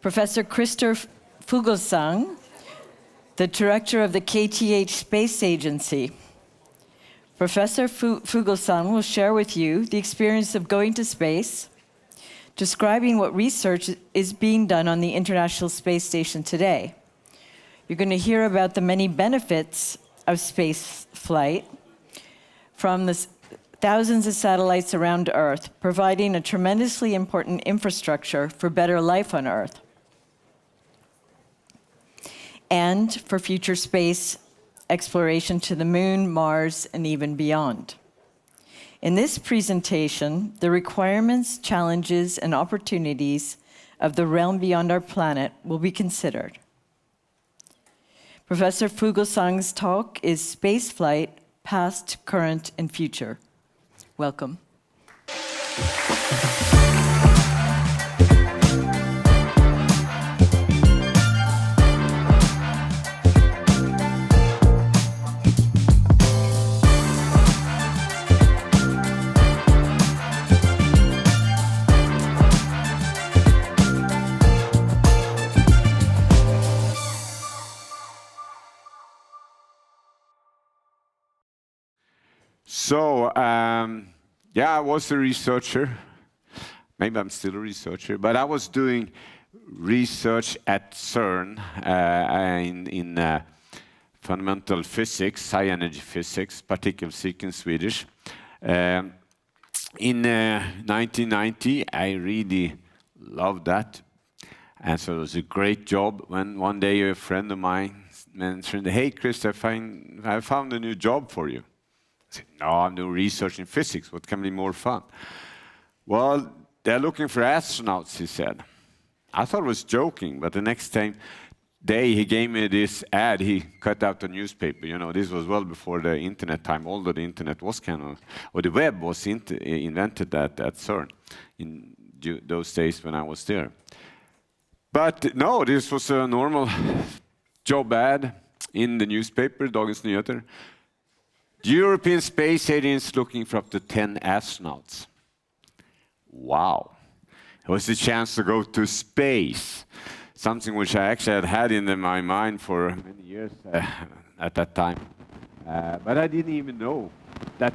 Professor Christoph Fuglesang, the director of the KTH Space Agency. Professor Fuglesang will share with you the experience of going to space, describing what research is being done on the International Space Station today. You're going to hear about the many benefits of space flight from the thousands of satellites around Earth, providing a tremendously important infrastructure for better life on Earth and for future space exploration to the Moon, Mars, and even beyond. In this presentation, the requirements, challenges, and opportunities of the realm beyond our planet will be considered. Professor Fuglesang's talk is Spaceflight, Past, Current, and Future. Welcome. So, I was a researcher. Maybe I'm still a researcher, but I was doing research at CERN in fundamental physics, high energy physics, particle physics in Swedish. In 1990, I really loved that. And so it was a great job when one day a friend of mine mentioned, "Hey, Chris, I found a new job for you." I said, "No, I'm doing research in physics. What can be more fun?" "Well, they're looking for astronauts," he said. I thought he was joking, but the next day he gave me this ad. He cut out the newspaper. You know, this was well before the internet time, although the internet was or the web was invented at CERN in those days when I was there. But no, this was a normal job ad in the newspaper, Dagens Nyheter. The European Space Agency is looking for up to 10 astronauts. Wow. It was a chance to go to space, something which I actually had in my mind for many years at that time. But I didn't even know that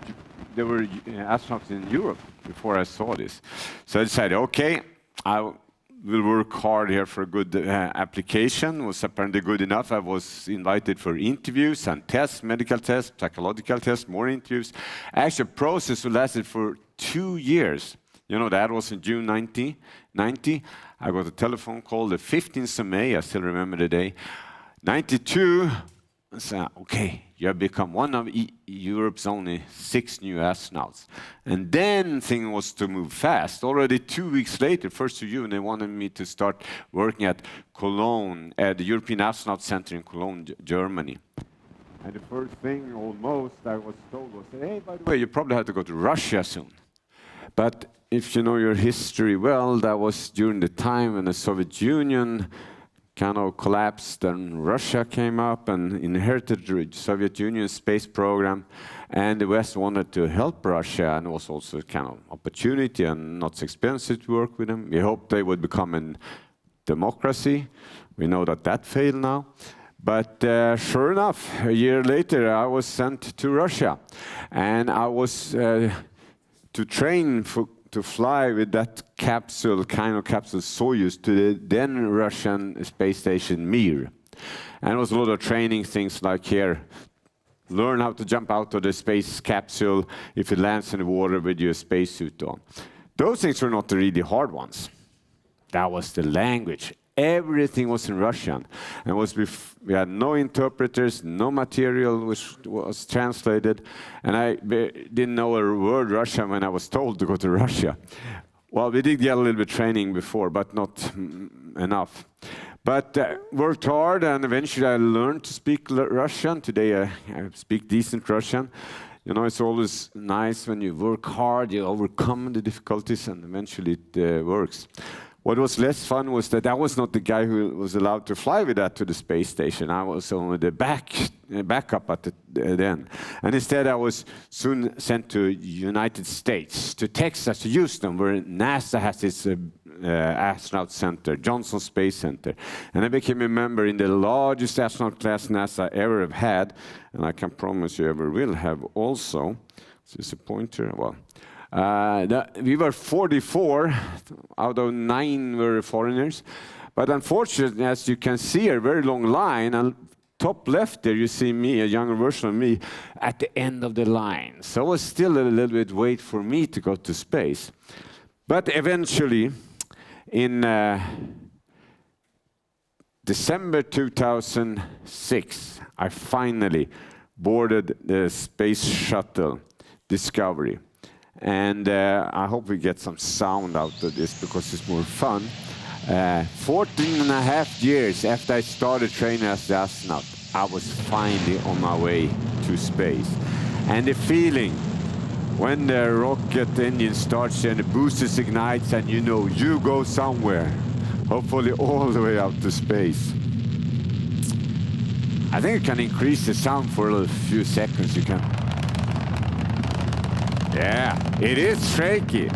there were astronauts in Europe before I saw this. So I decided, okay, I will work hard here for a good application. Was apparently good enough. I was invited for interviews and tests, medical tests, psychological tests, more interviews. Actually, the process lasted for 2 years. You know, that was in June 1990. I got a telephone call the 15th of May, I still remember the day. 92, I said, okay, you have become one of Europe's only 6 new astronauts. And then things was to move fast. Already 2 weeks later, 1st of June, they wanted me to start working at Cologne, at the European Astronaut Center in Cologne, Germany. And the first thing almost I was told was, hey, by the way, you probably have to go to Russia soon. But if you know your history well, that was during the time when the Soviet Union kind of collapsed and Russia came up and inherited the Soviet Union space program. And the West wanted to help Russia, and it was also a kind of opportunity and not so expensive to work with them. We hoped they would become a democracy. We know that failed now. But sure enough, a year later, I was sent to Russia. And I was to train to fly with that capsule Soyuz to the then Russian space station Mir. And it was a lot of training things like here, learn how to jump out of the space capsule if it lands in the water with your spacesuit on. Those things were not the really hard ones. That was the language. Everything was in Russian. And we had no interpreters, no material which was translated. And I didn't know a word Russian when I was told to go to Russia. Well, we did get a little bit training before, but not enough. But worked hard, and eventually I learned to speak Russian. Today I speak decent Russian. You know, it's always nice when you work hard, you overcome the difficulties, and eventually it works. What was less fun was that I was not the guy who was allowed to fly with that to the space station. I was only the backup at then. And instead I was soon sent to United States, to Texas, to Houston, where NASA has its astronaut center, Johnson Space Center. And I became a member in the largest astronaut class NASA ever have had, and I can promise you ever will have also. Is this a pointer? Well, we were 44, out of 9 were foreigners. But unfortunately, as you can see, a very long line, and top left there you see me, a younger version of me, at the end of the line. So it was still a little bit wait for me to go to space. But eventually, in December 2006, I finally boarded the space shuttle Discovery. And I hope we get some sound out of this because it's more fun. 14 and a half years after I started training as an astronaut, I was finally on my way to space. And the feeling when the rocket engine starts and the boosters ignites and you know you go somewhere, hopefully all the way out to space. I think you can increase the sound for a few seconds. You can. Yeah, it is shaky.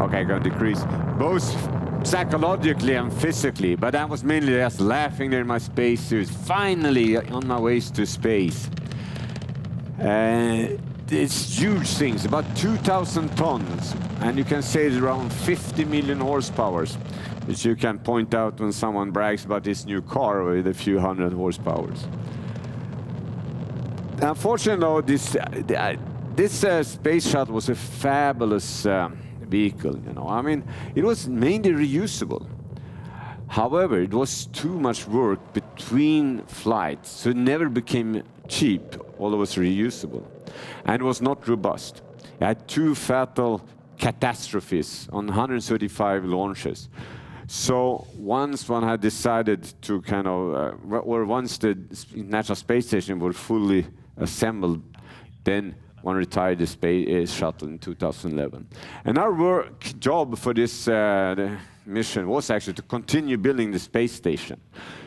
Okay, I'm going to decrease. Both psychologically and physically, but I was mainly just laughing there in my spacesuit, finally on my way to space. It's huge things, about 2,000 tons, and you can say it's around 50 million horsepower, which you can point out when someone brags about this new car with a few hundred horsepower. Unfortunately, though, this space shuttle was a fabulous vehicle, you know. I mean, it was mainly reusable. However, it was too much work between flights, so it never became cheap, although it was reusable. And it was not robust. It had 2 fatal catastrophes on 135 launches. So once one had decided to kind of, or once the International Space Station was fully assembled, then one retired the space shuttle in 2011. And our job for this mission was actually to continue building the space station.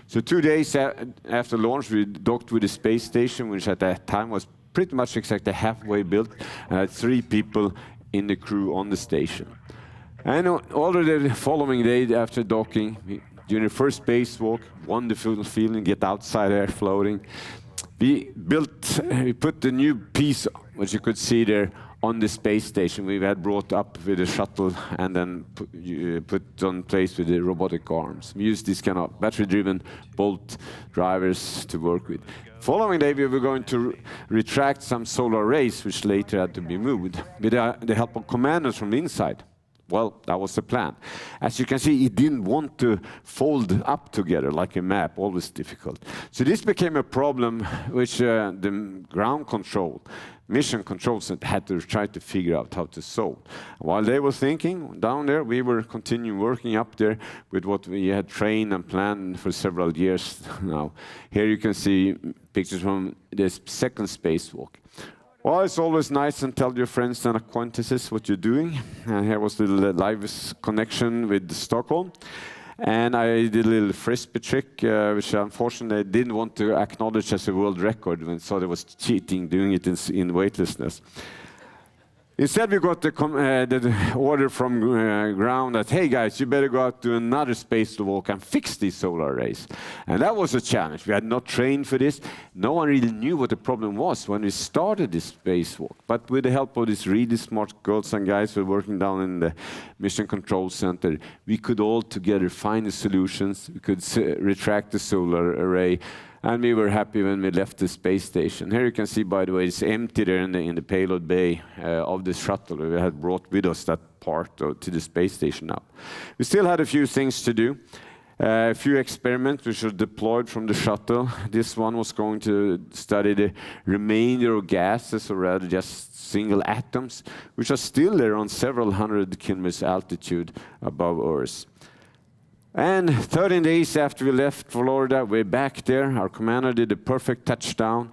So 2 days after launch, we docked with the space station, which at that time was pretty much exactly halfway built, and had 3 people in the crew on the station. And already the following day after docking, during the first spacewalk, wonderful feeling, get outside there floating. We put the new piece, which you could see there, on the space station we had brought up with the shuttle and then put on place with the robotic arms. We used these kind of battery-driven bolt drivers to work with. Following day, we were going to retract some solar arrays, which later had to be moved, with the help of commanders from the inside. Well, that was the plan. As you can see, it didn't want to fold up together like a map, always difficult. So this became a problem which the ground control, mission controls had to try to figure out how to solve. While they were thinking down there, we were continuing working up there with what we had trained and planned for several years now. Here you can see pictures from the second spacewalk. Well, it's always nice to tell your friends and acquaintances what you're doing. And here was the live connection with Stockholm. And I did a little frisbee trick, which unfortunately I didn't want to acknowledge as a world record when I thought I was cheating, doing it in weightlessness. Instead, we got the order from ground that, hey guys, you better go out to another spacewalk and fix these solar arrays. And that was a challenge. We had not trained for this. No one really knew what the problem was when we started this spacewalk. But with the help of these really smart girls and guys who were working down in the Mission Control Center, we could all together find the solutions. We could retract the solar array. And we were happy when we left the space station. Here you can see, by the way, it's empty there in the payload bay of the shuttle. We had brought with us that part to the space station now. We still had a few things to do. A few experiments which were deployed from the shuttle. This one was going to study the remainder of gases, or rather just single atoms, which are still there on several hundred kilometers altitude above Earth. And 13 days after we left Florida, we're back there. Our commander did a perfect touchdown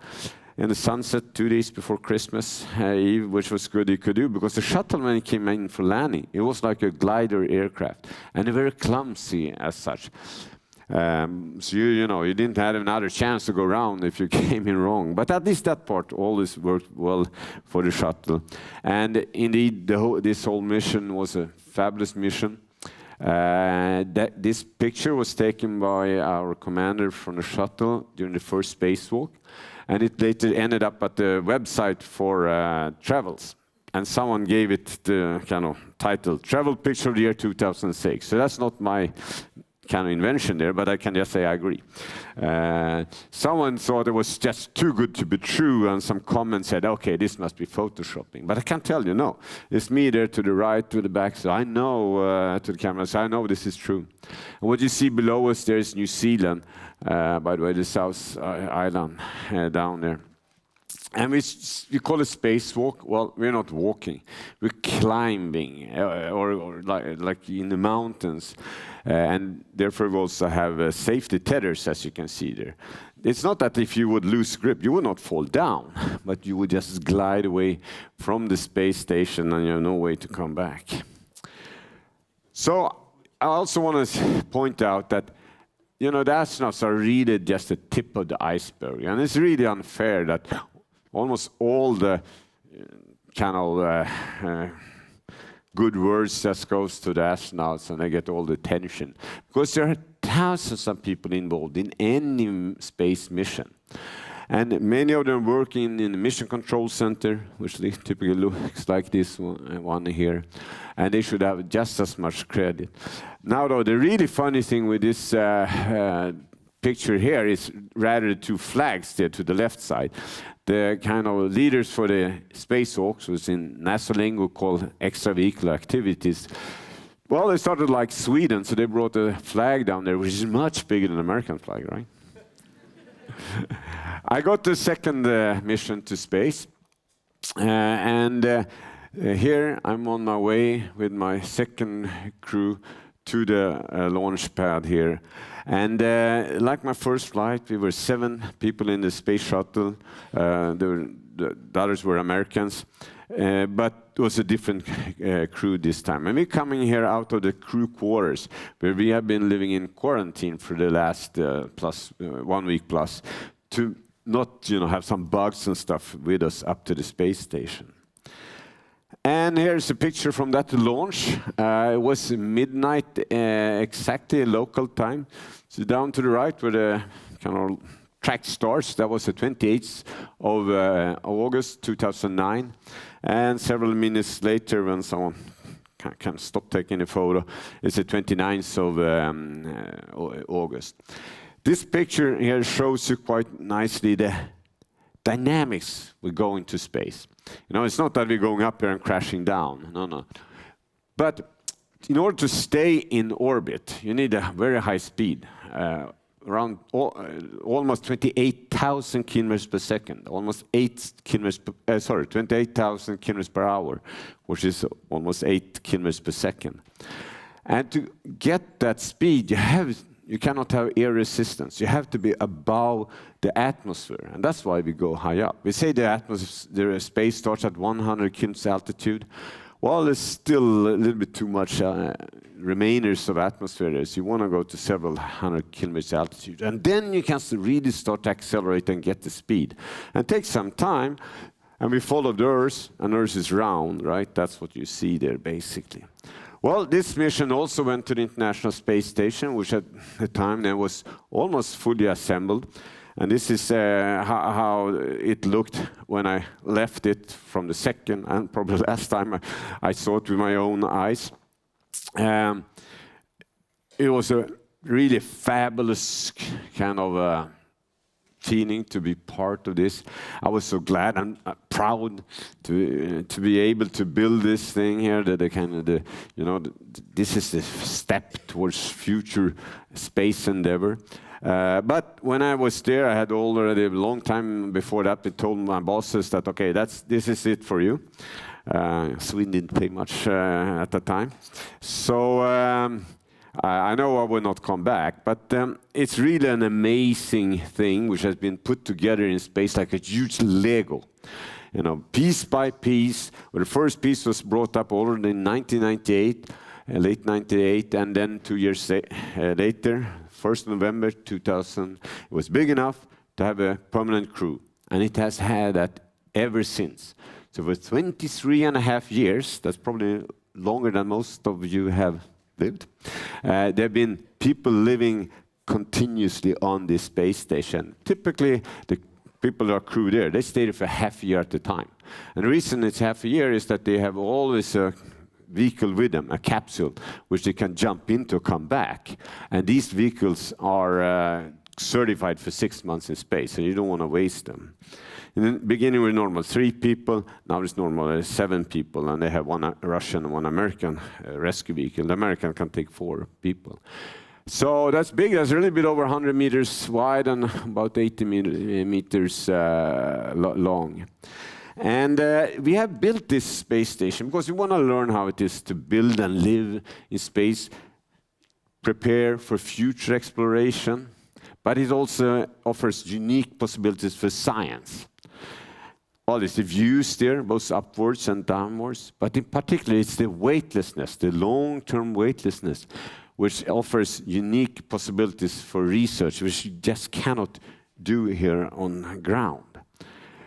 in the sunset 2 days before Christmas Eve, which was good he could do, because the shuttle, when it came in for landing, it was like a glider aircraft, and very clumsy as such. So you didn't have another chance to go around if you came in wrong. But at least that part always worked well for the shuttle. And indeed, this whole mission was a fabulous mission. This picture was taken by our commander from the shuttle during the first spacewalk, and it later ended up at the website for travels. And someone gave it the kind of title, Travel Picture of the Year 2006. So that's not my kind of invention there, but I can just say I agree. Someone thought it was just too good to be true, and some comments said, okay, this must be photoshopping. But I can tell you, no. It's me there to the right, to the back, so I know, to the camera, so I know this is true. And what you see below us there is New Zealand, by the way, the South Island down there. And we call it spacewalk. Well, we're not walking. We're climbing, or like in the mountains. And therefore, we also have safety tethers, as you can see there. It's not that if you would lose grip, you would not fall down, but you would just glide away from the space station and you have no way to come back. So I also want to point out that the astronauts are really just the tip of the iceberg. And it's really unfair that almost all the kind of good words just goes to the astronauts and they get all the attention. Because there are thousands of people involved in any space mission. And many of them working in the Mission Control Center, which typically looks like this one here. And they should have just as much credit. Now, though, the really funny thing with this picture here is rather the two flags there to the left side. The kind of leaders for the spacewalks, which in NASA lingo called extravehicular activities. Well, they started like Sweden, so they brought a flag down there, which is much bigger than the American flag, right? I got the second mission to space, and here I'm on my way with my second crew to the launch pad here. And like my first flight, we were 7 people in the space shuttle. The others were Americans, but it was a different crew this time. And we're coming here out of the crew quarters, where we have been living in quarantine for the last 1 week plus, to not have some bugs and stuff with us up to the space station. And here's a picture from that launch. It was midnight, exactly local time. So down to the right where the kind of track starts, that was the 28th of August 2009. And several minutes later, when someone can stop taking a photo, it's the 29th of August. This picture here shows you quite nicely the dynamics with going to space. It's not that we're going up here and crashing down. No. But in order to stay in orbit, you need a very high speed, around almost 28,000 kilometers per second, almost 28,000 kilometers per hour, which is almost 8 kilometers per second. And to get that speed, you cannot have air resistance. You have to be above the atmosphere, and that's why we go high up. We say the space starts at 100 kilometers altitude. Well, there's still a little bit too much remainers of atmosphere there, so you want to go to several hundred kilometers altitude. And then you can really start to accelerate and get the speed. And it takes some time, and we follow the Earth, and Earth is round, right? That's what you see there, basically. Well, this mission also went to the International Space Station, which at the time then was almost fully assembled. And this is how it looked when I left it from the second and probably last time I saw it with my own eyes. It was a really fabulous kind of feeling to be part of this. I was so glad and proud to be able to build this thing here. This is the step towards future space endeavor. But when I was there, I had already a long time before that, I told my bosses that, okay, this is it for you. Sweden didn't pay much at the time. So I know I will not come back, but it's really an amazing thing which has been put together in space like a huge Lego. Piece by piece. Well, the first piece was brought up already in 1998, late 98, and then 2 years later, 1st November 2000. It was big enough to have a permanent crew, and it has had that ever since. So for 23 and a half years, that's probably longer than most of you have lived, there have been people living continuously on this space station. Typically, the people that are crewed there, they stay there for half a year at a time. And the reason it's half a year is that they have always a vehicle with them, a capsule, which they can jump into, come back. And these vehicles are certified for 6 months in space, so you don't want to waste them. In the beginning, we were normal 3 people. Now it's normal 7 people, and they have 1 Russian and 1 American rescue vehicle. The American can take 4 people. So that's big. That's a little bit over 100 meters wide and about 80 meters long. And we have built this space station because we want to learn how it is to build and live in space, prepare for future exploration, but it also offers unique possibilities for science. Well, there's the views there, both upwards and downwards, but in particular, it's the weightlessness, the long-term weightlessness, which offers unique possibilities for research, which you just cannot do here on ground.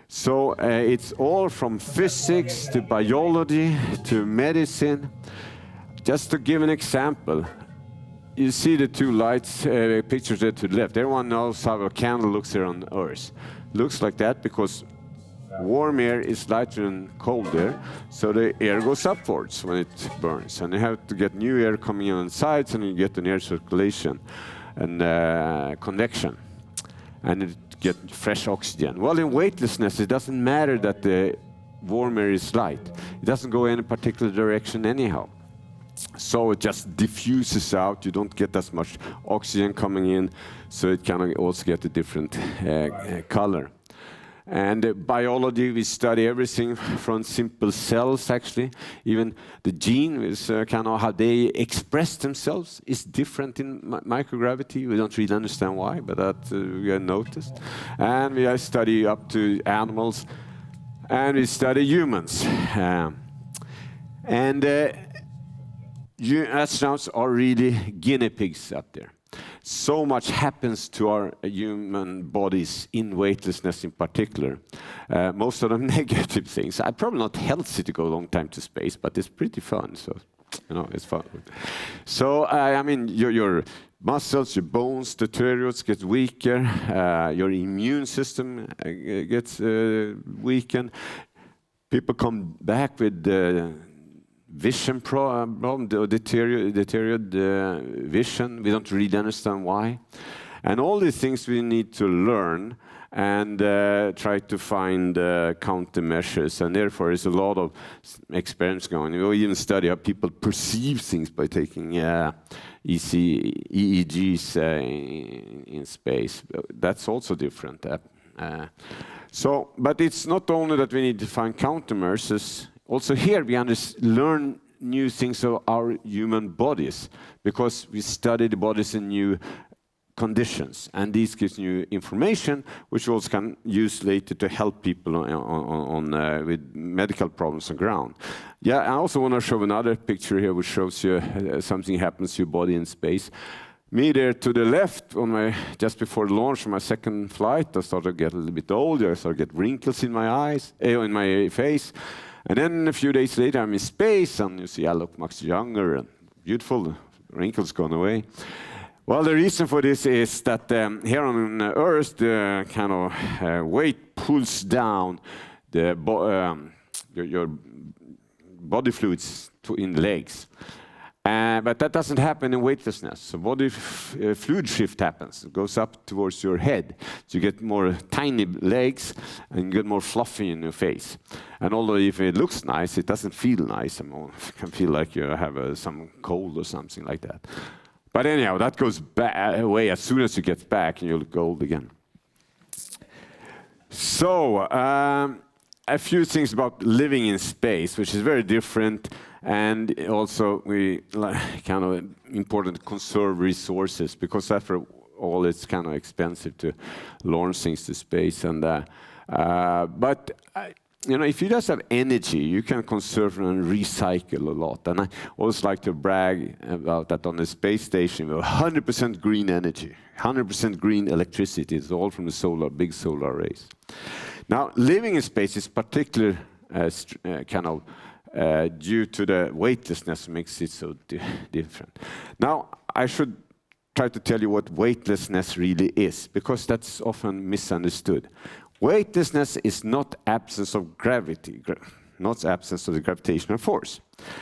So it's all from physics to biology to medicine. Just to give an example, you see the 2 lights pictures there to the left. Everyone knows how a candle looks here on Earth. Looks like that because warm air is lighter than cold air, so the air goes upwards when it burns. And you have to get new air coming in on the sides, and you get an air circulation and convection. And you get fresh oxygen. Well, in weightlessness, it doesn't matter that the warm air is light. It doesn't go in a particular direction anyhow. So it just diffuses out. You don't get as much oxygen coming in, so it can also get a different color. And biology, we study everything from simple cells, actually. Even the gene is kind of how they express themselves is different in microgravity. We don't really understand why, but that we have noticed. And we study up to animals, and we study humans. Astronauts are really guinea pigs up there. So much happens to our human bodies in weightlessness in particular. Most of them negative things. Probably not healthy to go a long time to space, but it's pretty fun. So, it's fun. So, I mean, your muscles, your bones deteriorate, get weaker. Your immune system gets weakened. People come back with vision problem, deteriorated vision. We don't really understand why. And all these things we need to learn and try to find countermeasures. And therefore, there's a lot of experiments going. We even study how people perceive things by taking EEGs in space. That's also different. But it's not only that we need to find countermeasures. Also here we learn new things of our human bodies because we study the bodies in new conditions, and this gives new information which we also can use later to help people with medical problems on ground. Yeah, I also want to show another picture here which shows you something happens to your body in space. Me there to the left, just before the launch of my second flight, I started to get a little bit older. I started to get wrinkles in my eyes, in my face. And then a few days later, I'm in space, and you see I look much younger and beautiful. The wrinkles gone away. Well, the reason for this is that here on Earth, the kind of weight pulls down your body fluids in the legs. But that doesn't happen in weightlessness. So body fluid shift happens. It goes up towards your head. So you get more tiny legs and you get more fluffy in your face. And although if it looks nice, it doesn't feel nice. It can feel like you have some cold or something like that. But anyhow, that goes away as soon as you get back and you look old again. So, a few things about living in space, which is very different. And also, we kind of important to conserve resources because after all, it's kind of expensive to launch things to space. And but you know, if you just have energy, you can conserve and recycle a lot. And I always like to brag about that on the space station. We have 100% green energy, 100% green electricity. It's all from the big solar arrays. Now, living in space is particularly due to the weightlessness makes it so different. Now, I should try to tell you what weightlessness really is, because that's often misunderstood. Weightlessness is not absence of gravity, not absence of the gravitational force.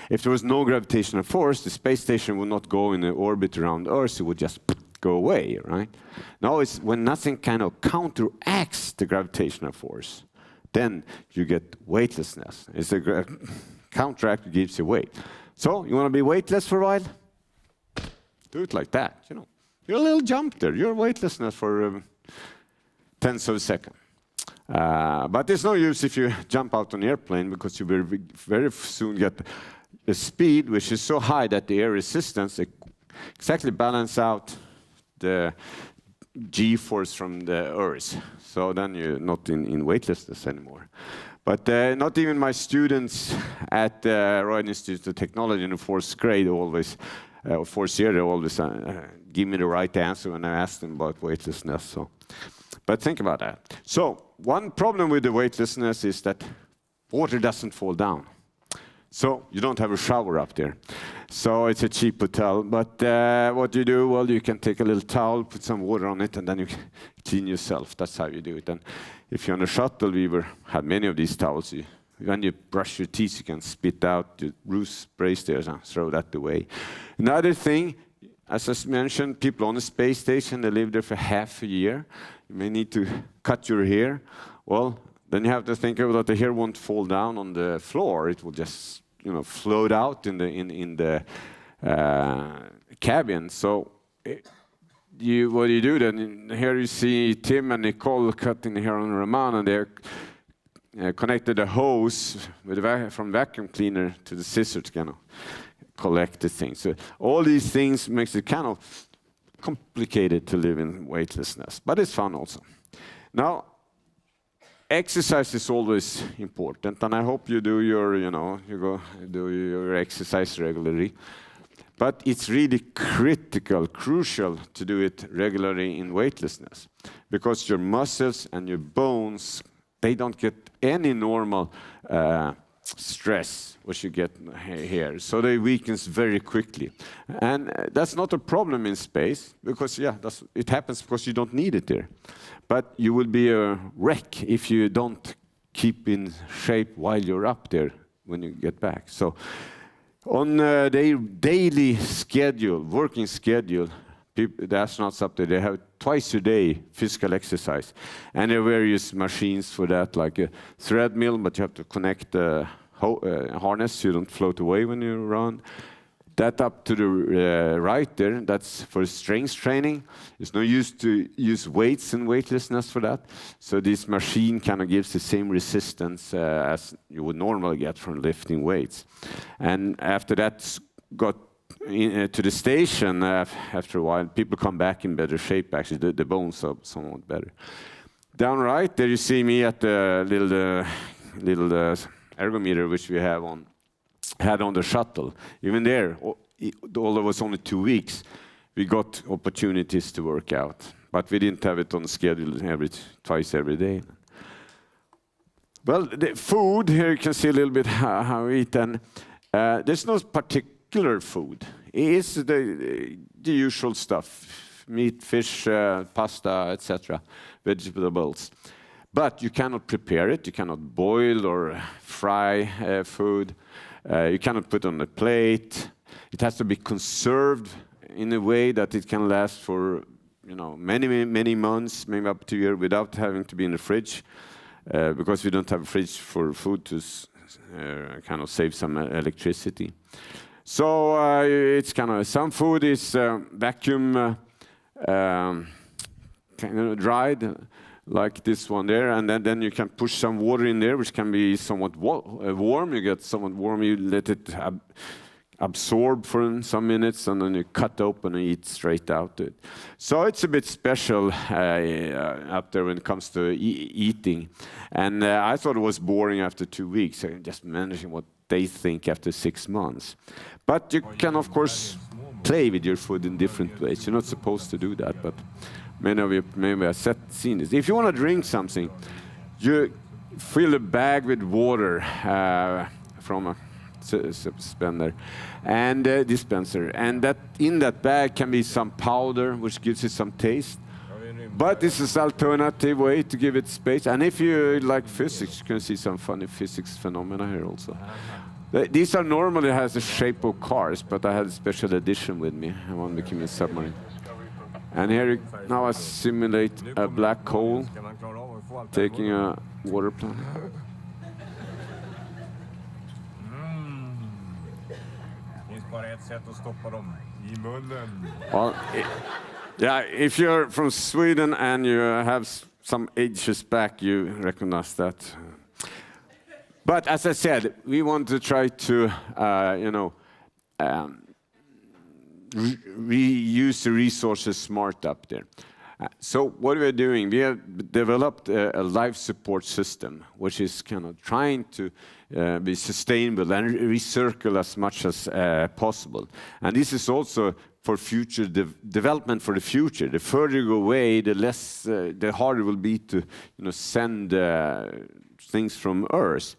If there was no gravitational force, the space station would not go in an orbit around Earth, it would just go away, right? Now it's when nothing kind of counteracts the gravitational force, then you get weightlessness. It's the counteract that gives you weight. So, you want to be weightless for a while? Do it like that, you know. You're a little jump there. You're weightlessness for tenths of a second. But there's no use if you jump out on an airplane, because you will very soon get a speed which is so high that the air resistance exactly balance out the G-force from the Earth. So then you're not in weightlessness anymore. But not even my students at the Royal Institute of Technology in the fourth grade always, fourth year, they always give me the right answer when I ask them about weightlessness. So. But think about that. So one problem with the weightlessness is that water doesn't fall down. So you don't have a shower up there. So it's a cheap hotel. But what you do, well, you can take a little towel, put some water on it, and then you clean yourself. That's how you do it. And if you're on a shuttle, we had many of these towels. When you brush your teeth, you can spit out the roof sprays there and throw that away. Another thing, as I mentioned, people on the space station, they live there for half a year. You may need to cut your hair. Well, then you have to think about that the hair won't fall down on the floor. It will just, you know, float out in the cabin. So what do you do then? Here you see Tim and Nicole cutting the hair on Roman, and they're connected a hose from vacuum cleaner to the scissors to kind of collect the things. So all these things makes it kind of complicated to live in weightlessness, but it's fun also. Now, exercise is always important, and I hope you do your, you go do your exercise regularly. But it's really crucial to do it regularly in weightlessness, because your muscles and your bones, they don't get any normal stress, which you get here. So they weakens very quickly. And that's not a problem in space, because, it happens because you don't need it there. But you will be a wreck if you don't keep in shape while you're up there when you get back. So on their daily schedule, working schedule, the astronauts up there, they have twice a day physical exercise. And there are various machines for that, like a thread mill, but you have to connect the harness so you don't float away when you run. That up to the right there, that's for strength training. There's no use to use weights and weightlessness for that. So this machine kind of gives the same resistance as you would normally get from lifting weights. And after that got to the station, after a while, people come back in better shape, actually. The bones are somewhat better. Down right, there you see me at the little ergometer which we had on the shuttle. Even there, although it was only 2 weeks, we got opportunities to work out. But we didn't have it on schedule twice every day. Well, the food, here you can see a little bit how we eat. And there's no particular food. It is the usual stuff: meat, fish, pasta, etc., vegetables. But you cannot prepare it. You cannot boil or fry food. You cannot put on a plate. It has to be conserved in a way that it can last for many months, maybe up to a year, without having to be in the fridge, because we don't have a fridge for food to kind of save some electricity. So it's kind of, some food is vacuum kind of dried, like this one there, and then you can push some water in there, which can be somewhat warm. You get somewhat warm, you let it absorb for some minutes, and then you cut open and eat straight out it. So it's a bit special up there when it comes to eating. And I thought it was boring after 2 weeks, just managing what they think after 6 months. But you can, of course, play with your food in different ways. You're not supposed to do that, but many of you maybe have seen this. If you want to drink something, you fill a bag with water from a suspender and dispenser, and that in that bag can be some powder which gives it some taste. But this is alternative way to give it space. And if you like physics, you can see some funny physics phenomena here also. These are normally has the shape of cars, but I had a special edition with me. I want to become a submarine. And here now I simulate a black hole taking a water plant. Well, yeah, if you're from Sweden and you have some ages back, you recognize that. But as I said, we want to try to, reuse the resources smart up there. So what we're doing, we have developed a life support system, which is kind of trying to be sustainable and recircle as much as possible. And this is also for future development for the future. The further you go away, the less, the harder it will be to, send things from Earth.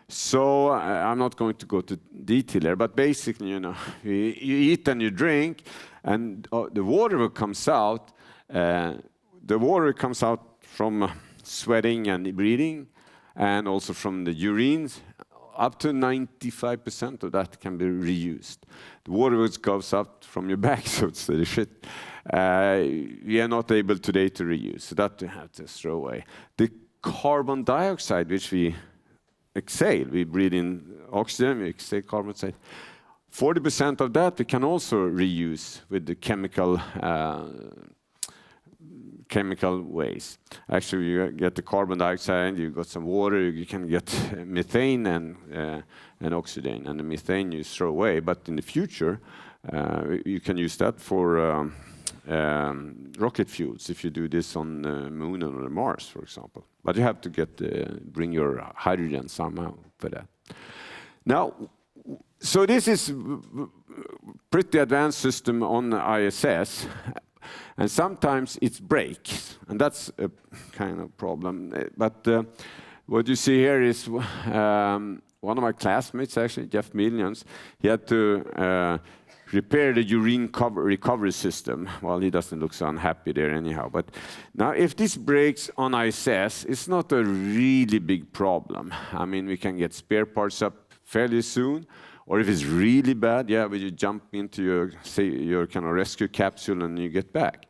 So I'm not going to go to detail here, but basically, you eat and you drink, and the water comes out. The water comes out from sweating and breathing, and also from the urines. Up to 95% of that can be reused. The water which goes up from your back, so it's the shit, we are not able today to reuse, so that we have to throw away. The carbon dioxide which we exhale, we breathe in oxygen, we exhale carbon dioxide. 40% of that we can also reuse with the chemical ways. Actually, you get the carbon dioxide, you got some water, you can get methane and oxygen. And the methane you throw away, but in the future, you can use that for rocket fuels if you do this on the moon or Mars, for example. But you have to bring your hydrogen somehow for that. Now, so this is pretty advanced system on ISS. And sometimes it breaks, and that's a kind of problem. But what you see here is one of my classmates, actually, Jeff Millions. He had to repair the urine recovery system. Well, he doesn't look so unhappy there anyhow. But now, if this breaks on ISS, it's not a really big problem. I mean, we can get spare parts up fairly soon. Or if it's really bad, yeah, you jump into your kind of rescue capsule and you get back.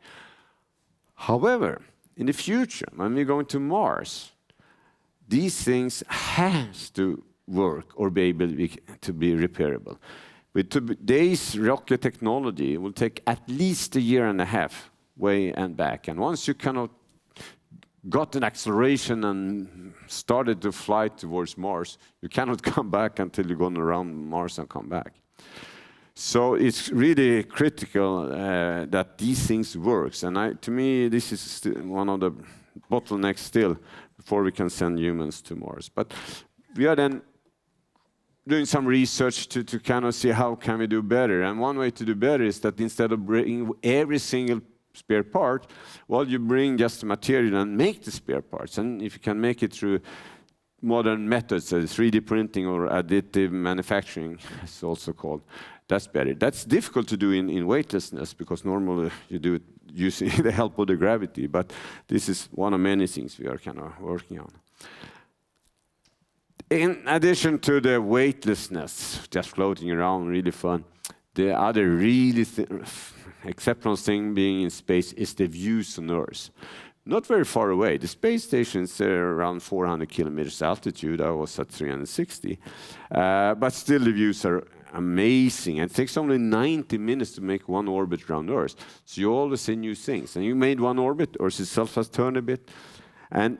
However, in the future, when we go into Mars, these things has to work or be able to be repairable. With today's rocket technology, it will take at least 1.5 years way and back. And once you kind of got an acceleration and started to fly towards Mars, you cannot come back until you've gone around Mars and come back. So it's really critical that these things works. And to me, this is one of the bottlenecks still before we can send humans to Mars. But we are then doing some research to kind of see how can we do better. And one way to do better is that instead of bringing every single spare part, well, you bring just the material and make the spare parts. And if you can make it through modern methods, 3D printing or additive manufacturing, it's also called, that's better. That's difficult to do in weightlessness because normally you do it using the help of the gravity, but this is one of many things we are kind of working on. In addition to the weightlessness, just floating around, really fun, the other really exceptional thing being in space is the views on Earth. Not very far away. The space station's around 400 kilometers altitude. I was at 360. But still the views are amazing. And it takes only 90 minutes to make one orbit around Earth. So you always see new things. And you made one orbit, Earth itself has turned a bit. And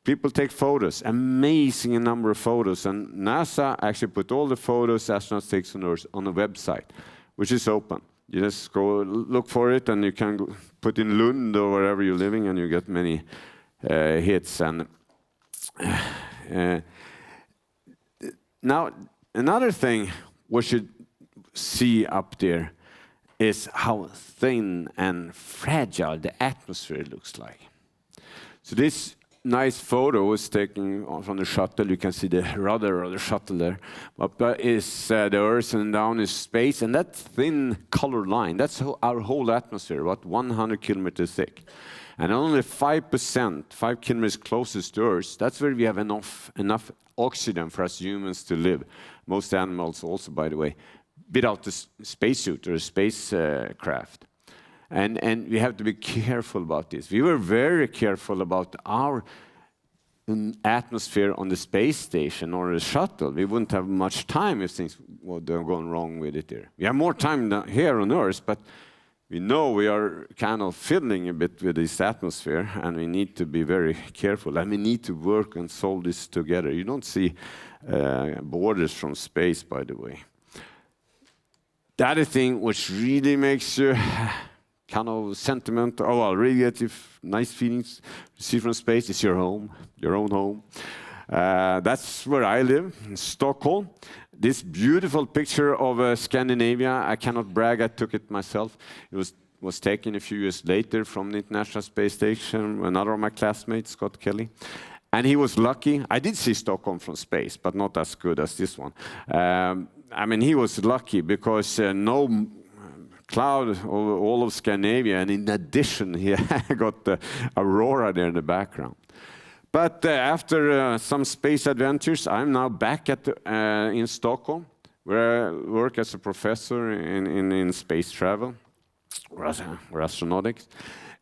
People take photos, amazing number of photos, and NASA actually put all the photos astronauts take on Earth on a website, which is open. You just go look for it, and you can put in Lund or wherever you're living, and you get many hits. And now, another thing we should see up there is how thin and fragile the atmosphere looks like. So this nice photo was taken from the shuttle. You can see the rudder of the shuttle there. Up is the Earth, and down is space. And that thin colored line, that's our whole atmosphere, about 100 kilometers thick. And only 5%, 5 kilometers closest to Earth, that's where we have enough oxygen for us humans to live. Most animals also, by the way, without the spacesuit or a spacecraft. And we have to be careful about this. We were very careful about our atmosphere on the space station or the shuttle. We wouldn't have much time if things were going wrong with it there. We have more time here on Earth, but we know we are kind of fiddling a bit with this atmosphere, and we need to be very careful. And we need to work and solve this together. You don't see borders from space, by the way. The other thing which really makes you kind of sentiment, really get nice feelings you see from space is your home, your own home. That's where I live, in Stockholm. This beautiful picture of Scandinavia, I cannot brag, I took it myself. It was taken a few years later from the International Space Station, another of my classmates, Scott Kelly. And he was lucky. I did see Stockholm from space, but not as good as this one. I mean, he was lucky because no cloud over all of Scandinavia, and in addition, he got the aurora there in the background. But after some space adventures, I'm now back in Stockholm, where I work as a professor in space travel, or astronautics.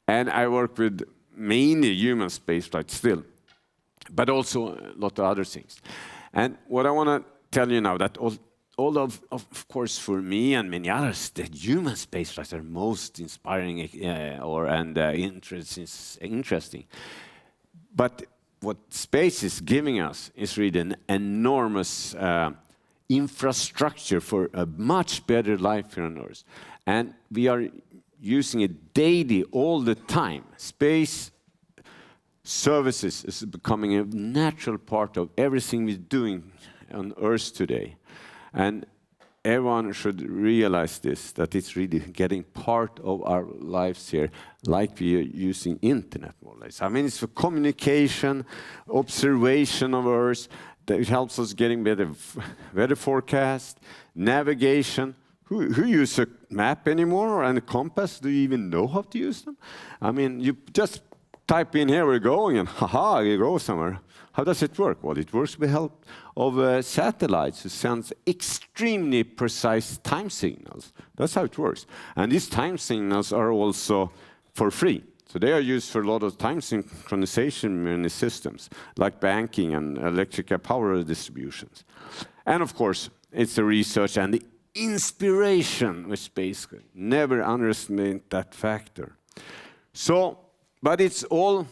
And I work with mainly human spaceflight still, but also a lot of other things. And what I want to tell you now, that all of course, for me and many others, the human spaceflights are most inspiring and interesting. But what space is giving us is really an enormous infrastructure for a much better life here on Earth. And we are using it daily, all the time. Space services is becoming a natural part of everything we're doing on Earth today. And everyone should realize this, that it's really getting part of our lives here, like we are using internet more or less. I mean, it's for communication, observation of Earth, that helps us getting better weather forecast, navigation. Who uses a map anymore and a compass? Do you even know how to use them? I mean, you just type in here we're going, and haha, you go somewhere. How does it work? Well, it works with the help of satellites who send extremely precise time signals. That's how it works. And these time signals are also for free. So they are used for a lot of time synchronization in the systems, like banking and electrical power distributions. And of course, it's the research and the inspiration with space. Never underestimate that factor. So, but it's all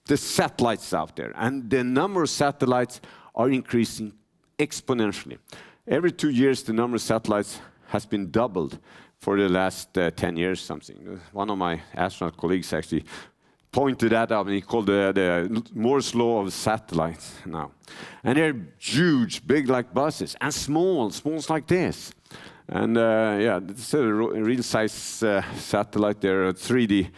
the satellites out there, and the number of satellites are increasing exponentially. Every 2 years, the number of satellites has been doubled for the last 10 years, something. One of my astronaut colleagues actually pointed that out, and he called the Moore's law of satellites now. And they're huge, big like buses, and small like this. And yeah, it's a real size satellite. They're a 3D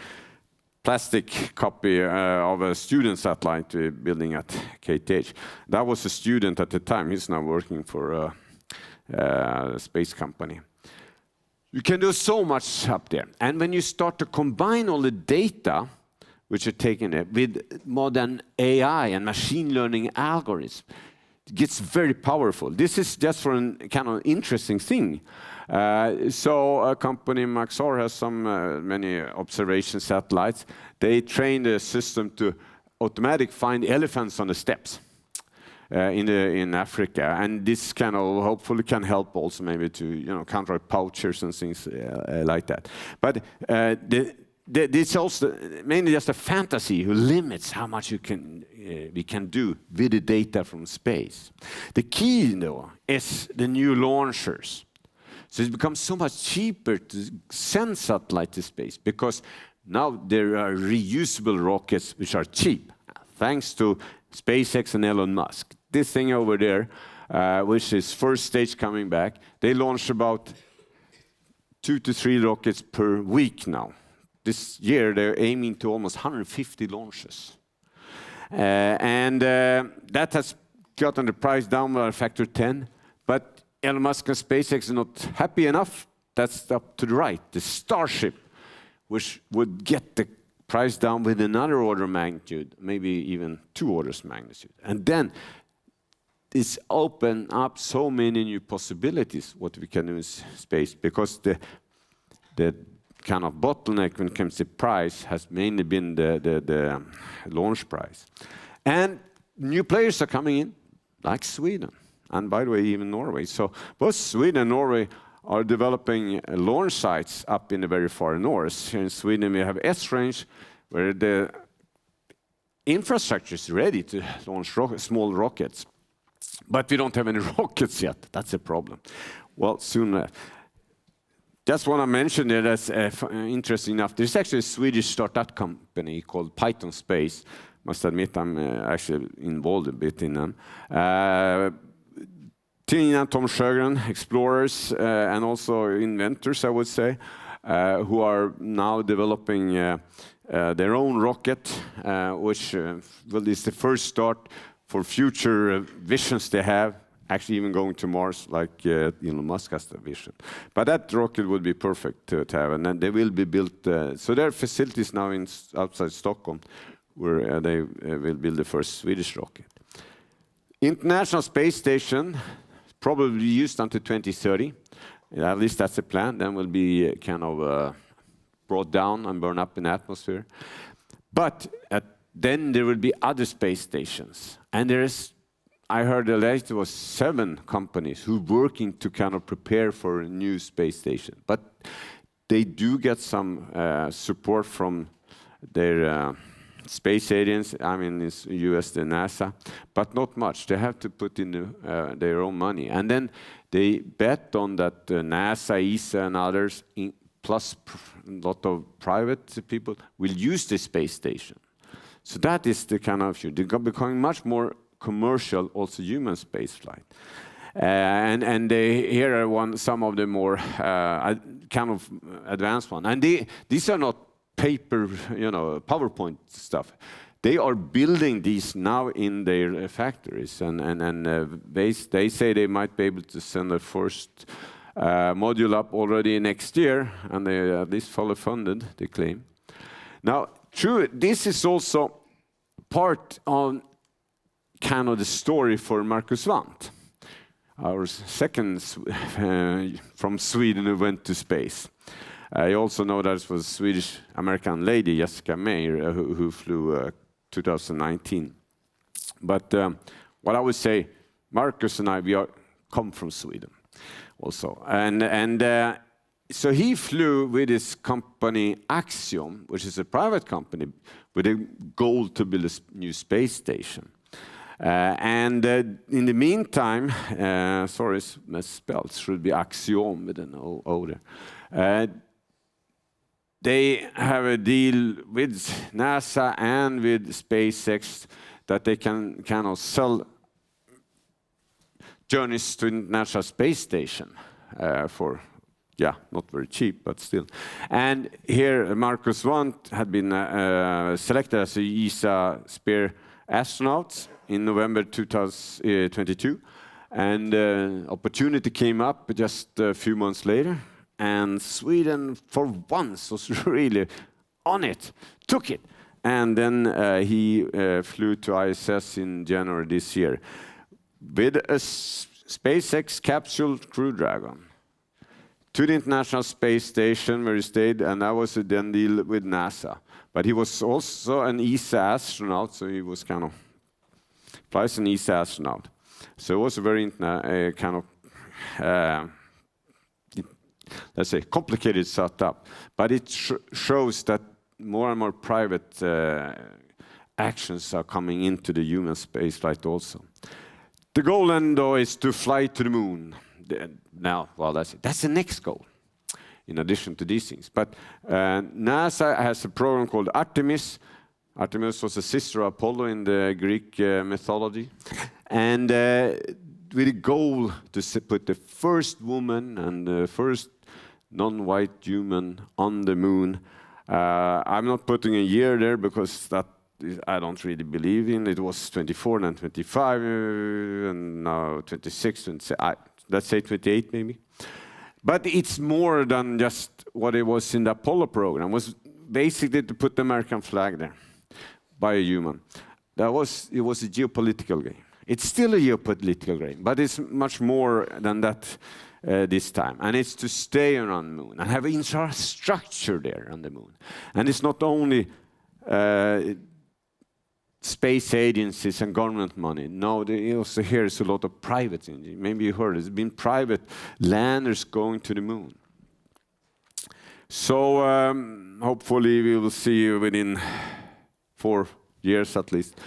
plastic copy of a student satellite we're building at KTH. That was a student at the time. He's now working for a space company. You can do so much up there. And when you start to combine all the data which are taken with modern AI and machine learning algorithms, it gets very powerful. This is just for a kind of interesting thing. So a company, Maxar, has many observation satellites. They train the system to automatically find elephants on the steppes in Africa, and this kind of hopefully can help also maybe to counteract poachers and things like that. But the It's also mainly just a fantasy who limits how much we can do with the data from space. The key, though, is the new launchers. So it becomes so much cheaper to send satellite to space because now there are reusable rockets which are cheap, thanks to SpaceX and Elon Musk. This thing over there, which is first stage coming back, they launch about 2 to 3 rockets per week now. This year they're aiming to almost 150 launches. That has gotten the price down by a factor 10, but Elon Musk and SpaceX are not happy enough. That's up to the right, the Starship, which would get the price down with another order of magnitude, maybe even 2 orders of magnitude. And then it's open up so many new possibilities what we can do in space, because the kind of bottleneck when it comes to price has mainly been the launch price. And new players are coming in, like Sweden, and by the way, even Norway. So both Sweden and Norway are developing launch sites up in the very far north. Here in Sweden, we have S-Range, where the infrastructure is ready to launch small rockets. But we don't have any rockets yet. That's a problem. Well, soon. Just want to mention that that's interesting enough. There's actually a Swedish startup company called Python Space. Must admit I'm actually involved a bit in them. Tina and Tom Sjögren, explorers and also inventors, I would say, who are now developing their own rocket, which is the first start for future visions they have, actually even going to Mars, like Elon Musk has the vision. But that rocket would be perfect to have, and then they will be built. So there are facilities now outside Stockholm where they will build the first Swedish rocket. International Space Station, probably used until 2030. At least that's the plan. Then will be kind of brought down and burned up in the atmosphere. But then there will be other space stations. And I heard the latest was 7 companies who are working to kind of prepare for a new space station. But they do get some support from their space agents, I mean, in the US, the NASA, but not much. They have to put in their own money. And then they bet on that NASA, ESA, and others, plus a lot of private people, will use the space station. So that is the kind of future. They're becoming much more commercial, also human space flight. And here are some of the more kind of advanced ones. And these are not paper, PowerPoint stuff. They are building these now in their factories, and they say they might be able to send the first module up already next year, and they at least fully funded, they claim. Now, true, this is also part on kind of the story for Marcus Wandt, our second from Sweden who went to space. I also know that it was a Swedish-American lady, Jessica Meir, who flew 2019. But what I would say, Marcus and I, we come from Sweden also. And so he flew with his company Axiom, which is a private company, with a goal to build a new space station. In the meantime, sorry, it's misspelled, should be Axiom with an O there. They have a deal with NASA and with SpaceX that they can kind of sell journeys to the International Space Station for, not very cheap, but still. And here, Marcus Wandt had been selected as a ESA Spear astronaut in November 2022. And opportunity came up just a few months later. And Sweden, for once, was really on it, took it. And then he flew to ISS in January this year with a SpaceX capsule Crew Dragon to the International Space Station, where he stayed, and that was a then deal with NASA. But he was also an ESA astronaut, so he was kind of twice an ESA astronaut. So it was a very kind of let's say, complicated setup, but it shows that more and more private actions are coming into the human space flight also. The goal then, though, is to fly to the moon. Now, well, that's the next goal, in addition to these things. But NASA has a program called Artemis. Artemis was a sister of Apollo in the Greek mythology. And with a goal to put the first woman and the first non-white human on the moon. I'm not putting a year there because that I don't really believe in. It was 24 and 25 and now 26, let's say 28 maybe. But it's more than just what it was in the Apollo program. It was basically to put the American flag there by a human. It was a geopolitical game. It's still a geopolitical game, but it's much more than that this time. And it's to stay around the moon and have infrastructure there on the moon. And it's not only space agencies and government money. No, also here is a lot of private. Maybe you heard there's been private landers going to the moon. So hopefully we will see within 4 years at least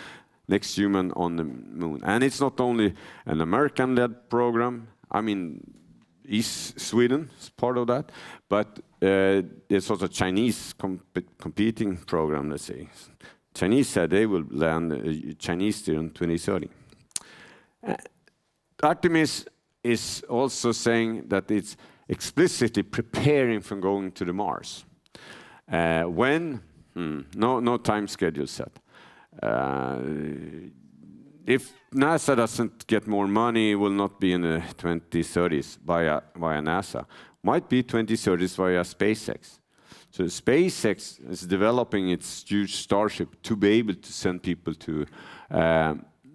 next human on the moon. And it's not only an American-led program. I mean, East Sweden is part of that, but there's also a Chinese competing program, let's say. Chinese said they will land Chinese there in 2030. Artemis is also saying that it's explicitly preparing for going to the Mars. When? No time schedule set. If NASA doesn't get more money, it will not be in the 2030s via NASA. Might be 2030s via SpaceX. So SpaceX is developing its huge Starship to be able to send people to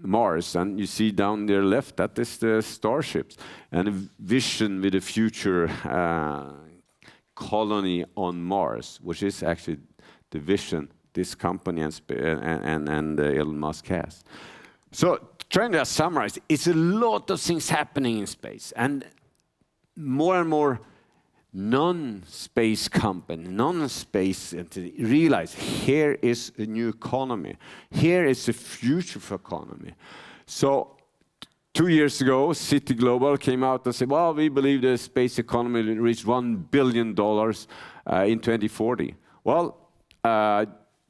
Mars. And you see down there left, that is the Starships. And a vision with a future colony on Mars, which is actually the vision this company and Elon Musk has. So trying to summarize, it's a lot of things happening in space. And more non-space company, non-space entity realize here is a new economy. Here is the future for economy. So 2 years ago, City Global came out and said, well, we believe the space economy will reach $1 billion in 2040. Well,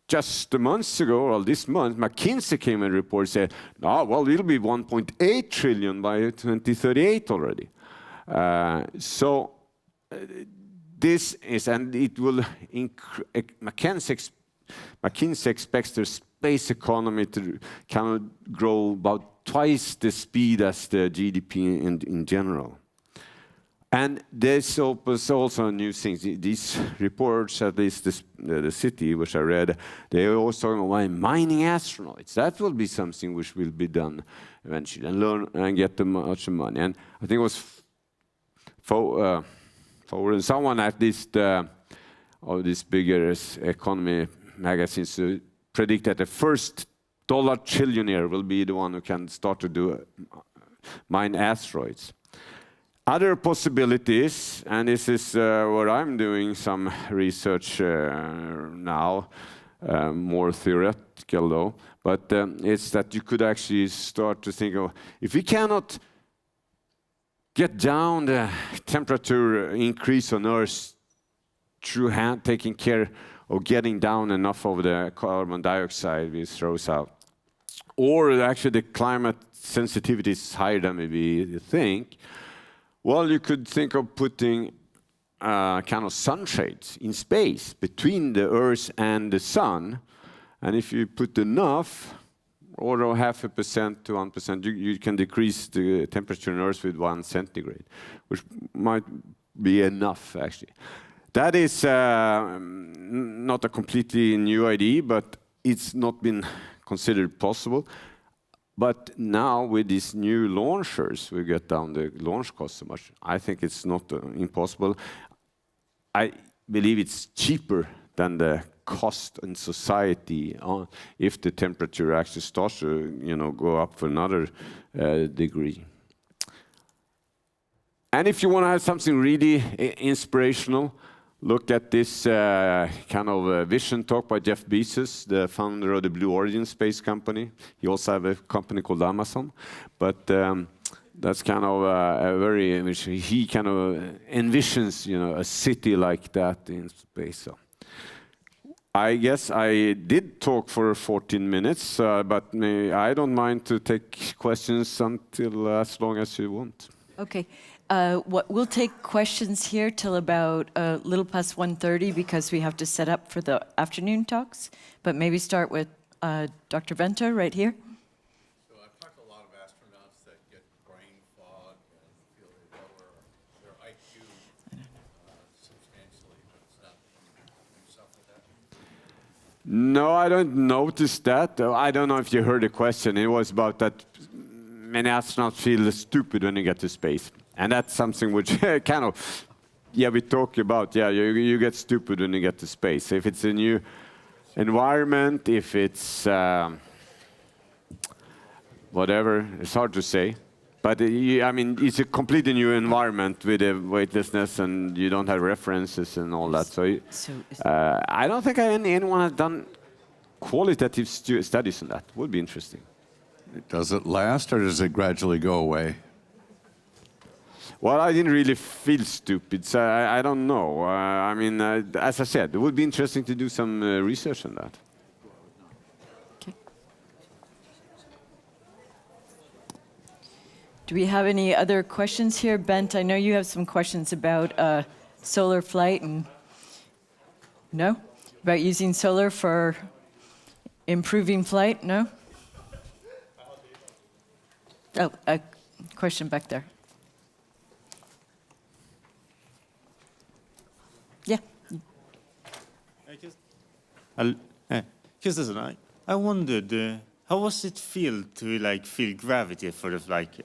just a month ago, or this month, McKinsey came in a report and said, oh, well, it'll be 1.8 trillion by 2038 already. This is, and it will, McKinsey expects the space economy to kind of grow about twice the speed as the GDP in general. And there's also new things. These reports, at least the city, which I read, they are also talking about mining astronauts. That will be something which will be done eventually, and learn and get them much money. And I think it was someone at least of these bigger economy magazines predict that the first dollar trillionaire will be the one who can start to do mine asteroids. Other possibilities, and this is where I'm doing some research now, more theoretical though, but it's that you could actually start to think of, if we cannot get down the temperature increase on Earth through taking care of getting down enough of the carbon dioxide we throws out, or actually the climate sensitivity is higher than we think, well, you could think of putting kind of sunshades in space between the Earth and the sun. And if you put enough, order of 0.5% to 1%, you can decrease the temperature on Earth with 1 centigrade, which might be enough, actually. That is not a completely new idea, but it's not been considered possible. But now with these new launchers, we get down the launch cost so much. I think it's not impossible. I believe it's cheaper than the cost in society if the temperature actually starts to, go up for another degree. And if you want to have something really inspirational, look at this kind of vision talk by Jeff Bezos, the founder of the Blue Origin space company. He also have a company called Amazon, but that's kind of a very, which he kind of envisions, a city like that in space. So I guess I did talk for 14 minutes, but I don't mind to take questions until as long as you want. Okay. We'll take questions here till about a little past 1:30 because we have to set up for the afternoon talks. But maybe start with Dr. Venter right here. So I've talked to a lot of astronauts that get brain fog and feel they lower their IQ substantially, but it's not. Do you suffer that? No, I don't notice that. I don't know if you heard the question. It was about that many astronauts feel stupid when you get to space. And that's something which kind of, we talk about, you get stupid when you get to space. If it's a new environment, if it's whatever, it's hard to say. But it's a completely new environment with the weightlessness and you don't have references and all that. So I don't think anyone has done qualitative studies on that. Would be interesting. Does it last or does it gradually go away? Well, I didn't really feel stupid, so I don't know. As I said, it would be interesting to do some research on that. Okay. Do we have any other questions here? Bent, I know you have some questions about solar flight and... No? About using solar for improving flight? No? Oh, a question back there. Yeah. I wondered, how was it feel to feel gravity for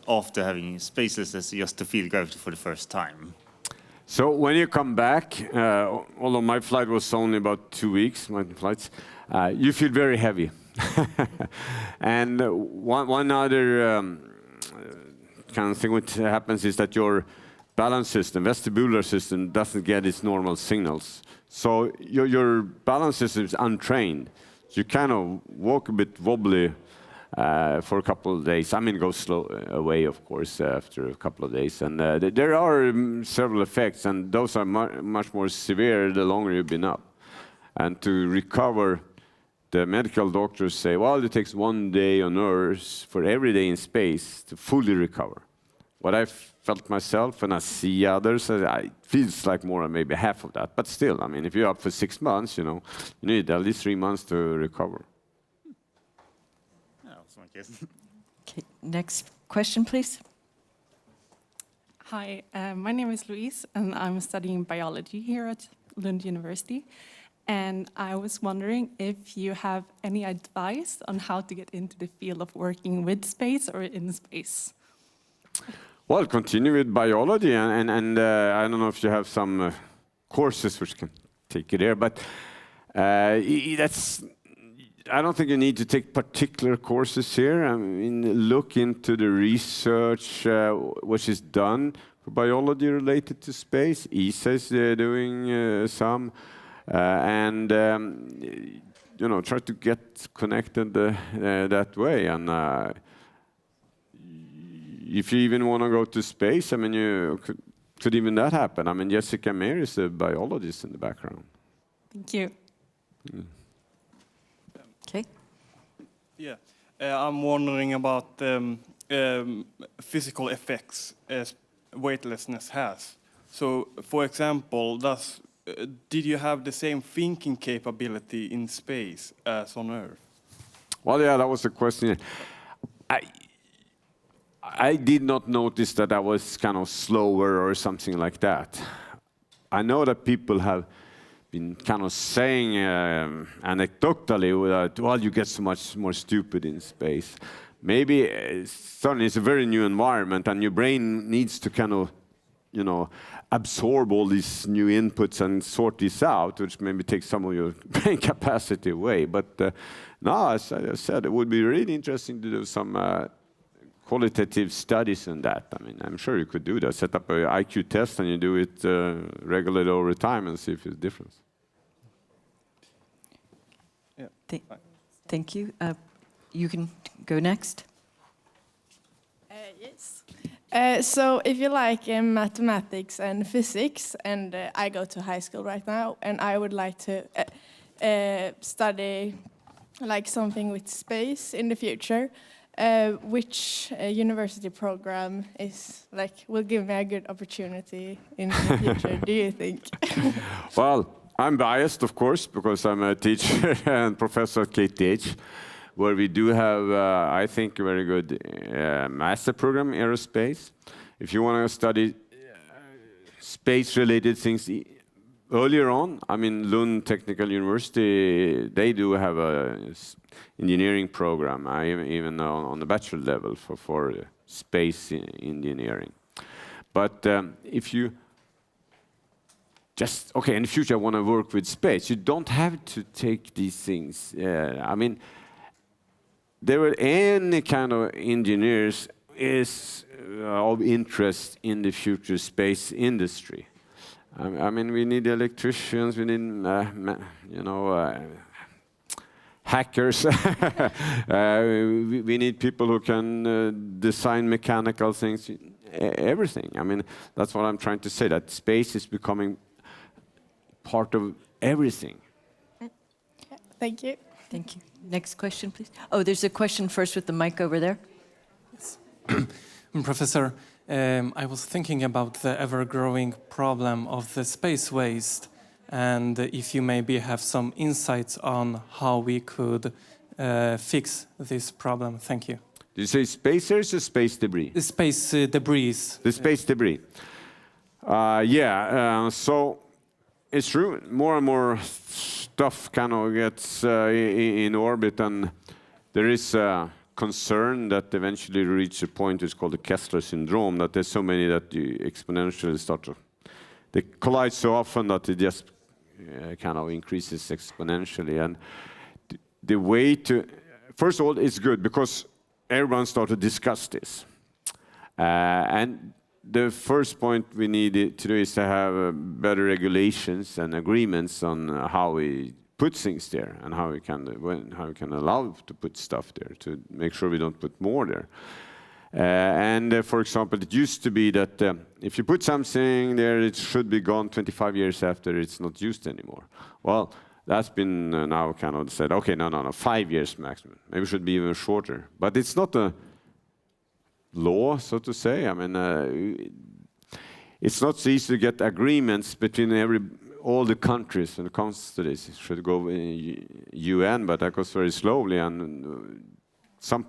after having spacelessness, just to feel gravity for the first time? So when you come back, although my flight was only about 2 weeks, my flights, you feel very heavy. And one other kind of thing which happens is that your balance system, vestibular system, doesn't get its normal signals. So your balance system is untrained. You kind of walk a bit wobbly for a couple of days. Go slow away, of course, after a couple of days. And there are several effects, and those are much more severe the longer you've been up. And to recover, the medical doctors say, well, it takes 1 day on Earth for every day in space to fully recover. What I felt myself, and I see others, it feels like more than maybe half of that. But still, if you're up for 6 months, you need at least 3 months to recover. Okay, next question, please. Hi, my name is Louise, and I'm studying biology here at Lund University. And I was wondering if you have any advice on how to get into the field of working with space or in space. Well, continue with biology, and I don't know if you have some courses which can take you there, but I don't think you need to take particular courses here. Look into the research which is done for biology related to space. ESA is doing some, and try to get connected that way. And if you even want to go to space, you could even that happen. Jessica Meir is a biologist in the background. Thank you. Okay. Yeah, I'm wondering about physical effects weightlessness has. So, for example, did you have the same thinking capability in space as on Earth? Well, yeah, that was the question. I did not notice that I was kind of slower or something like that. I know that people have been kind of saying anecdotally that, well, you get so much more stupid in space. Maybe certainly it's a very new environment and your brain needs to kind of, absorb all these new inputs and sort this out, which maybe takes some of your brain capacity away. But no, as I said, it would be really interesting to do some qualitative studies on that. I mean, I'm sure you could do that. Set up a IQ test and you do it regularly over time and see if there's a difference. Thank you. You can go next. Yes. So if you like mathematics and physics, and I go to high school right now, and I would like to study like something with space in the future, which university program will give me a good opportunity in the future, do you think? Well, I'm biased, of course, because I'm a teacher and professor at KTH, where we do have, I think, a very good master program, aerospace. If you want to study space-related things earlier on, I mean, Lund Technical University, they do have a engineering program, even on the bachelor level for space engineering. But if you just, okay, in the future I want to work with space, you don't have to take these things. I mean, there were any kind of engineers is of interest in the future space industry. I mean, we need electricians, we need, hackers. We need people who can design mechanical things, everything. I mean, that's what I'm trying to say, that space is becoming part of everything. Thank you. Thank you. Next question, please. Oh, there's a question first with the mic over there. Professor, I was thinking about the ever-growing problem of the space waste, and if you maybe have some insights on how we could fix this problem. Thank you. Did you say spacers or space debris? The space debris. The space debris. So it's true. More and more stuff kind of gets in orbit, and there is a concern that eventually reach a point is called the Kessler syndrome, that there's so many that you exponentially start to, they collide so often that it just kind of increases exponentially. And the way to, first of all, it's good because everyone started to discuss this. And the first point we need to do is to have better regulations and agreements on how we put things there and how we can allow to put stuff there to make sure we don't put more there. For example, it used to be that if you put something there, it should be gone 25 years after it's not used anymore. Well, that's been now kind of said, okay, no, 5 years maximum. Maybe it should be even shorter. But it's not a law, so to say. I mean, it's not so easy to get agreements between all the countries when it comes to this. It should go UN, but that goes very slowly. And some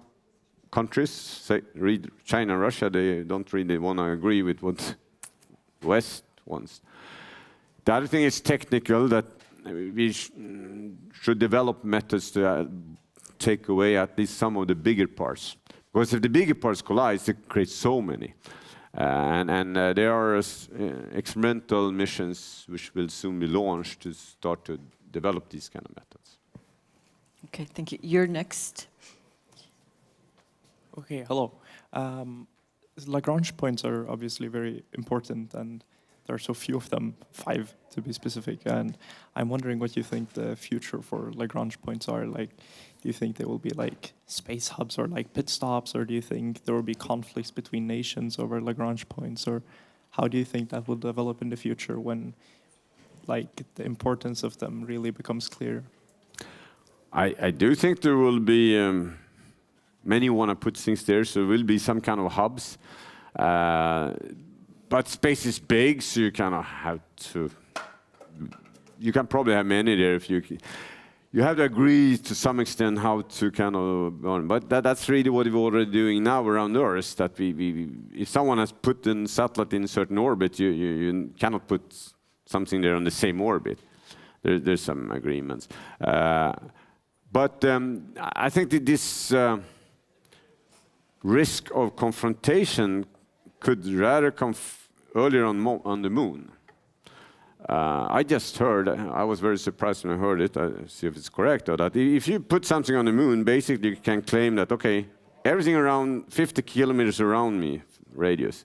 countries, say, read China and Russia, they don't really want to agree with what West wants. The other thing is technical, that we should develop methods to take away at least some of the bigger parts. Because if the bigger parts collide, it creates so many. There are experimental missions which will soon be launched to start to develop these kind of methods. Okay, thank you. You're next. Okay, hello. Lagrange points are obviously very important, and there are so few of them, 5 to be specific. And I'm wondering what you think the future for Lagrange points are. Like, do you think they will be like space hubs or like pit stops, or do you think there will be conflicts between nations over Lagrange points, or how do you think that will develop in the future when, like, the importance of them really becomes clear? I do think there will be many want to put things there, so there will be some kind of hubs. But space is big, so you kind of have to. You can probably have many there if you have to agree to some extent how to kind of. But that's really what we're already doing now around Earth. That if someone has put a satellite in a certain orbit, you cannot put something there on the same orbit. There's some agreements. But I think that this risk of confrontation could rather come earlier on the moon. I just heard, I was very surprised when I heard it, I see if it's correct, or that if you put something on the moon, basically you can claim that, okay, everything around 50 kilometers around me, radius.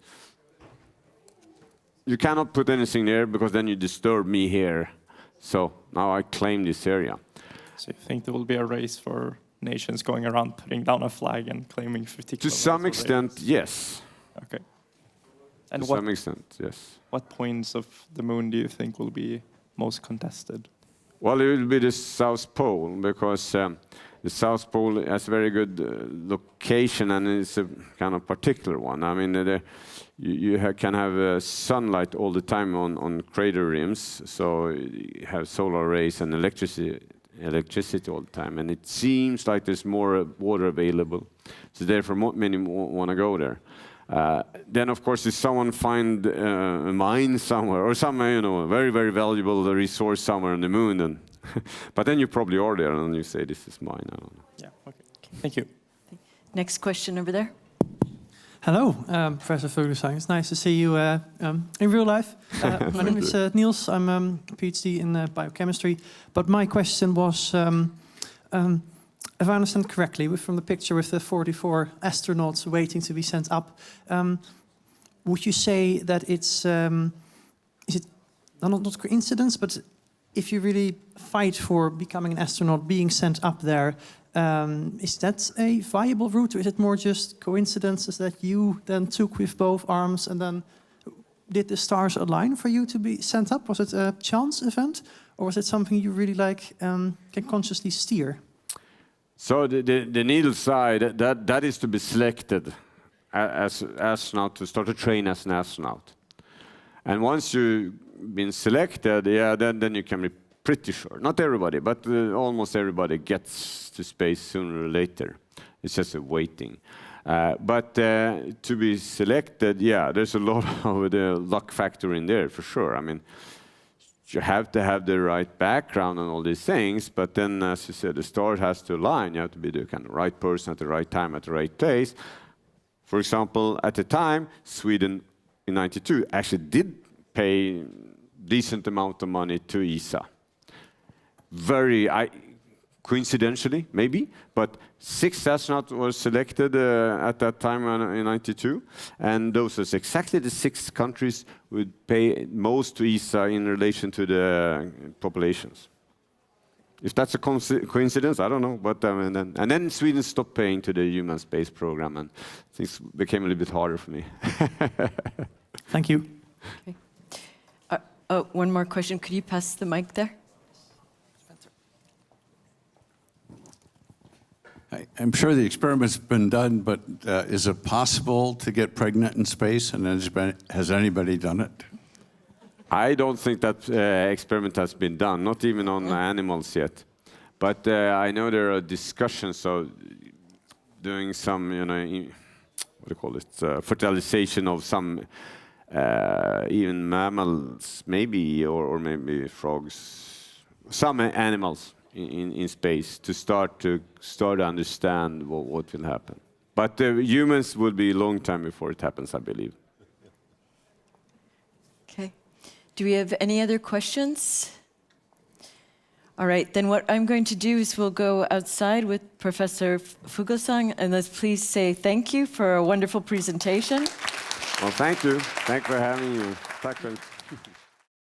You cannot put anything there because then you disturb me here. So now I claim this area. So you think there will be a race for nations going around putting down a flag and claiming 50 To kilometers some of extent, radius? yes. Okay. And To some extent, yes. what points of the moon do you think will be most contested? Well, it will be the South Pole, because the South Pole has a very good location, and it's a kind of particular one. I mean, you can have sunlight all the time on crater rims, so you have solar rays and electricity all the time, and it seems like there's more water available. So therefore, many want to go there. Then, of course, if someone find a mine somewhere, or some, a very, very valuable resource somewhere on the moon, then but then you probably are there and you say, this is mine, I don't know. Yeah, okay. Thank you. Next question over there. Hello, Professor Fuglesang. It's nice to see you in real life. My name is Niels. I'm a PhD in biochemistry. But my question was, if I understand correctly, from the picture with the 44 astronauts waiting to be sent up, would you say that it's, is it not coincidence, but if you really fight for becoming an astronaut, being sent up there, is that a viable route, or is it more just coincidences that you then took with both arms, and then did the stars align for you to be sent up? Was it a chance event, or was it something you really can consciously steer? So the needle side, that is to be selected as astronaut, to start to train as an astronaut. And once you've been selected, yeah, then you can be pretty sure. Not everybody, but almost everybody gets to space sooner or later. It's just a waiting. But to be selected, yeah, there's a lot of the luck factor in there, for sure. I mean, you have to have the right background and all these things, but then, as you said, the stars has to align. You have to be the kind of right person at the right time, at the right place. For example, at the time, Sweden in '92 actually did pay decent amount of money to ESA. Very coincidentally, maybe, but 6 astronauts were selected at that time in '92, and those are exactly the 6 countries would pay most to ESA in relation to the populations. If that's a coincidence, I don't know. But and then Sweden stopped paying to the human space program, and things became a little bit harder for me. Thank you. Okay. One more question. Could you pass the mic there? I'm sure the experiment's been done, but is it possible to get pregnant in space, and has anybody done it? I don't think that experiment has been done, not even on animals yet. But I know there are discussions of doing some, what do you call it, fertilization of some even mammals, maybe, or maybe frogs, some animals in space, to start to understand what will happen. But humans will be a long time before it happens, I believe. Okay. Do we have any other questions? All right, then what I'm going to do is we'll go outside with Professor Fuglesang, and let's please say thank you for a wonderful presentation. Well, thank you. Thanks for having me.